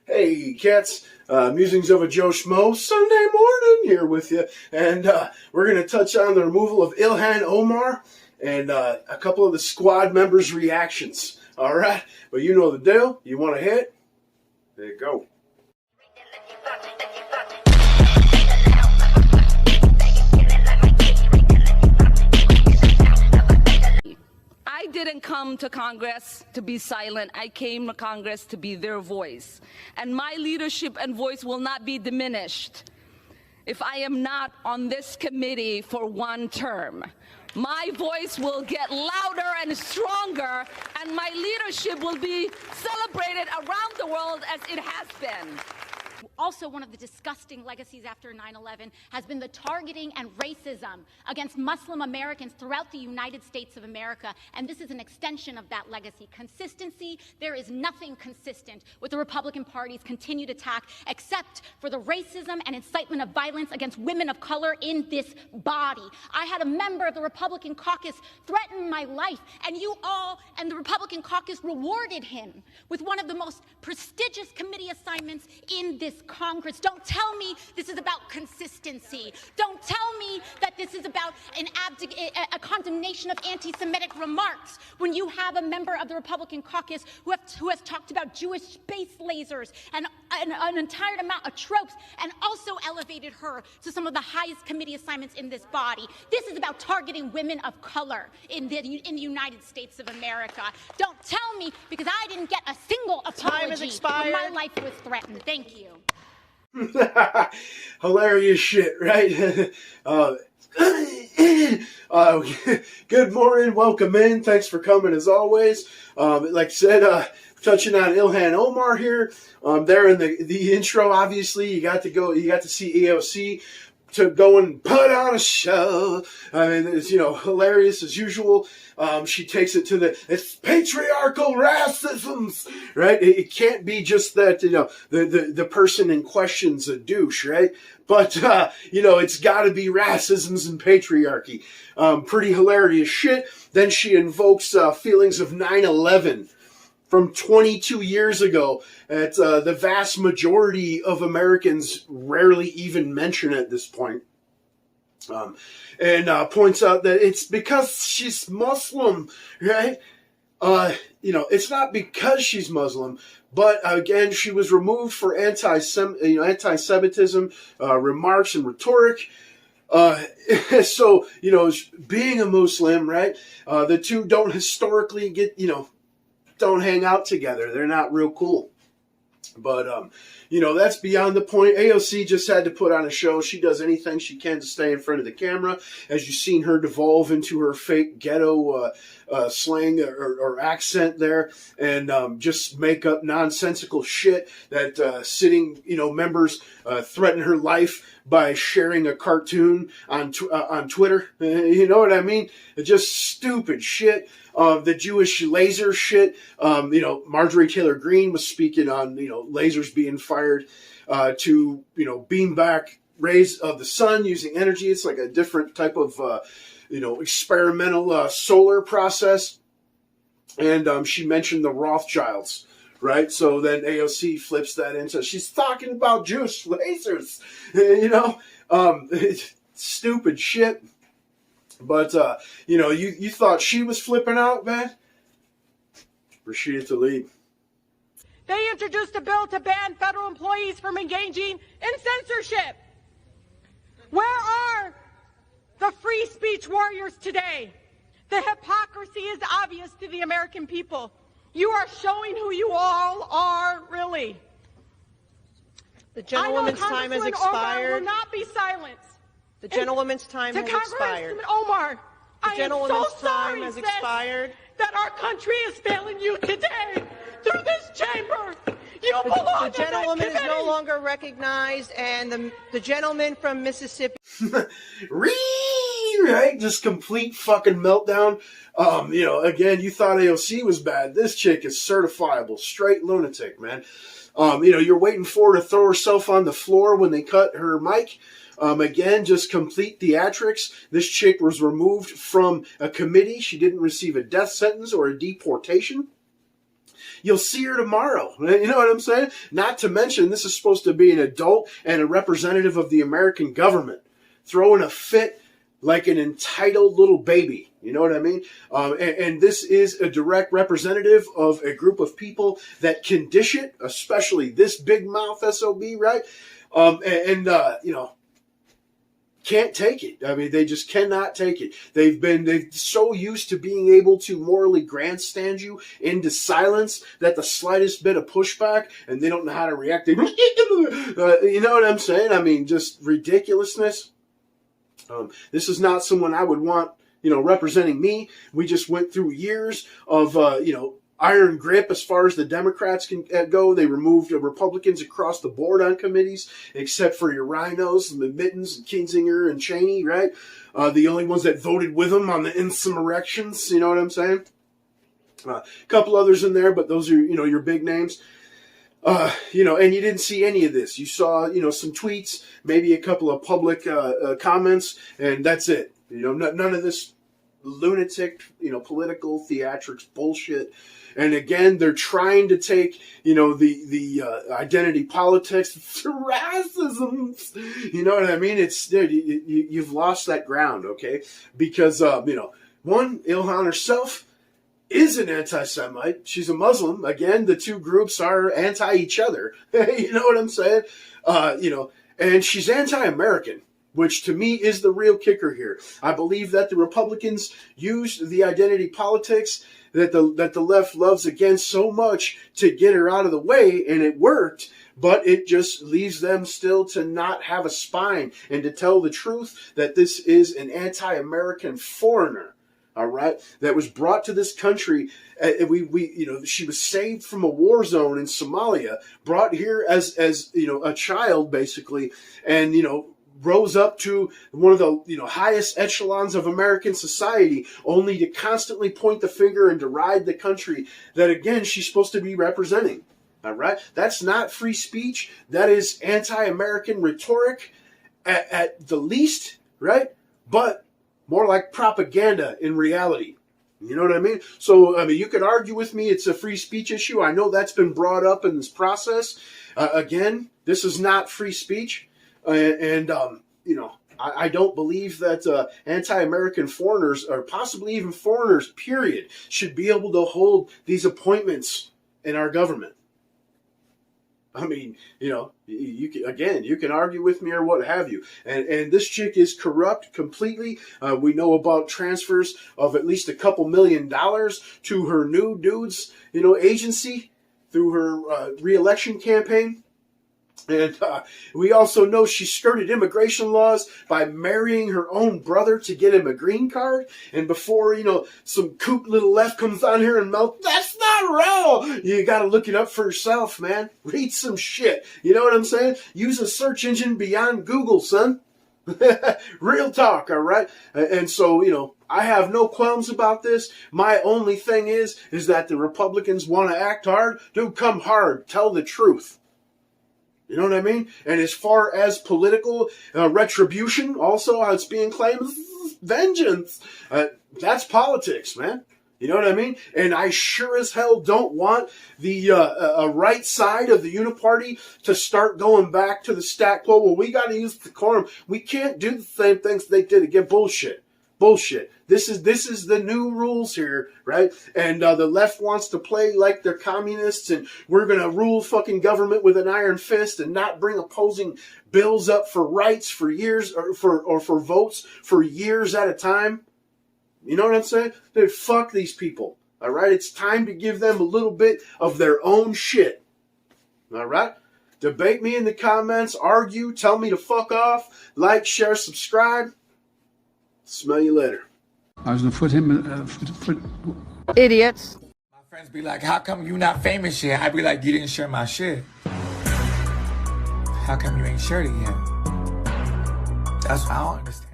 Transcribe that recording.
Hey, cats. Musings of a Joe Schmo, Sunday morning here with you. And we're going to touch on the removal of Ilhan Omar and a couple of the squad members' reactions. All right? But you know the deal. You want to hit? There you go. I didn't come to Congress to be silent. I came to Congress to be their voice. And my leadership and voice will not be diminished if I am not on this committee for one term. My voice will get louder and stronger, and my leadership will be celebrated around the world as it has been. Also, one of the disgusting legacies after 9/11 has been the targeting and racism against Muslim Americans throughout the United States of America, and this is an extension of that legacy. Consistency, there is nothing consistent with the Republican Party's continued attack except for the racism and incitement of violence against women of color in this body. I had a member of the Republican caucus threaten my life, and you all and the Republican caucus rewarded him with one of the most prestigious committee assignments in this Congress. Don't tell me this is about consistency. Don't tell me that this is about a condemnation of anti-Semitic remarks when you have a member of the Republican caucus who has talked about Jewish space lasers and an entire amount of tropes, and also elevated her to some of the highest committee assignments in this body. This is about targeting women of color in the United States of America. Don't tell me, because I didn't get a single apology when my life was threatened. Thank you. Hilarious shit, right? Good morning, welcome in, thanks for coming as always. Like I said, touching on Ilhan Omar here. There in the intro, obviously, you got to see AOC to go and put on a show. I mean, it's, hilarious as usual. She takes it to it's patriarchal racisms, right? It can't be just that, the person in question's a douche, right? But, it's gotta be racisms and patriarchy. Pretty hilarious shit. Then she invokes, feelings of 9/11. From 22 years ago, that the vast majority of Americans rarely even mention at this point. And points out that it's because she's Muslim, right? It's not because she's Muslim, but again, she was removed for anti-Semitism remarks and rhetoric. So, being a Muslim, right? The two don't historically don't hang out together. They're not real cool. But, that's beyond the point. AOC just had to put on a show. She does anything she can to stay in front of the camera. As you've seen her devolve into her fake ghetto slang or accent there, and just make up nonsensical shit that sitting, members threaten her life by sharing a cartoon on Twitter. You know what I mean? Just stupid shit. The Jewish laser shit. Marjorie Taylor Greene was speaking on, lasers being fired to, beam back rays of the sun using energy. It's like a different type of, experimental solar process. And she mentioned the Rothschilds, right? So then AOC flips that into, she's talking about Jewish lasers, stupid shit. But, you thought she was flipping out, man? Rashida Tlaib. They introduced a bill to ban federal employees from engaging in censorship. Where are the free speech warriors today? The hypocrisy is obvious to the American people. You are showing who you all are, really. The gentlewoman's time has expired. Omar will not be silenced. The gentlewoman's time has expired. Congressman Omar, The gentlewoman's so sorry, time has expired. That our country is failing you today through this chamber. You belong The gentlewoman is no longer recognized, and the gentleman from Mississippi. Right? Just complete fucking meltdown. Again, you thought AOC was bad. This chick is certifiable. Straight lunatic, man. You're waiting for her to throw herself on the floor when they cut her mic. Again, just complete theatrics. This chick was removed from a committee. She didn't receive a death sentence or a deportation. you'll see her tomorrow. You know what I'm saying? Not to mention, this is supposed to be an adult and a representative of the American government, throwing a fit like an entitled little baby. You know what I mean? And this is a direct representative of a group of people that can dish it, especially this big mouth SOB, right? You know, can't take it. I mean, they just cannot take it. They're so used to being able to morally grandstand you into silence that the slightest bit of pushback, and they don't know how to react. You know what I'm saying? I mean, just ridiculousness. This is not someone I would want, you know, representing me. We just went through years of, you know, iron grip as far as the Democrats can go. They removed Republicans across the board on committees, except for your rhinos, the Mittens, and Kinzinger, and Cheney, right? The only ones that voted with them on the insurrections, you know what I'm saying? A couple others in there, but those are, you know, your big names. You know, and you didn't see any of this. You saw, you know, some tweets, maybe a couple of public comments, and that's it. You know, none of this lunatic, you know, political theatrics bullshit. And again, they're trying to take, you know, the identity politics to racism. You know what I mean? It's you've lost that ground, okay? Because you know, one, Ilhan herself is an anti-Semite. She's a Muslim. Again, the two groups are anti each other. You know what I'm saying? You know, and she's anti-American, which to me is the real kicker here. I believe that the Republicans used the identity politics that the left loves again so much to get her out of the way, and it worked. But it just leaves them still to not have a spine and to tell the truth that this is an anti-American foreigner. All right, that was brought to this country. You know, she was saved from a war zone in Somalia, brought here as you know, a child basically, and you know, rose up to one of the, you know, highest echelons of American society, only to constantly point the finger and deride the country that again she's supposed to be representing. All right, that's not free speech. That is anti-American rhetoric at the least, right? But more like propaganda in reality. You know what I mean? So, I mean, you could argue with me it's a free speech issue. I know that's been brought up in this process. Again, this is not free speech. You know, I don't believe that anti-American foreigners, or possibly even foreigners, period, should be able to hold these appointments in our government. I mean, you know, you can argue with me or what have you. And this chick is corrupt completely. We know about transfers of at least a couple $1 million to her new dudes, you know, agency through her re-election campaign. And we also know she skirted immigration laws by marrying her own brother to get him a green card. And before, you know, some kook little left comes on here and mouth, that's not real. You got to look it up for yourself, man. Read some shit. You know what I'm saying? Use a search engine beyond Google, son. Real talk, all right? And so, you know, I have no qualms about this. My only thing is that the Republicans want to act hard. Dude, come hard. Tell the truth. You know what I mean? And as far as political retribution, also how it's being claimed, vengeance. That's politics, man. You know what I mean? And I sure as hell don't want the right side of the uniparty to start going back to the stat quo. Well, we got to use decorum. We can't do the same things they did again. Bullshit. This is the new rules here, right? And the left wants to play like they're communists, and we're gonna rule fucking government with an iron fist and not bring opposing bills up for rights for years or for votes for years at a time. You know what I'm saying? Dude, fuck these people. All right, it's time to give them a little bit of their own shit. All right. Debate me in the comments, argue, tell me to fuck off, like, share, subscribe. Smell you later. I was gonna put him Idiots. My friends be like, how come you not famous yet? I be like, you didn't share my shit. How come you ain't shared it yet? That's what I don't understand.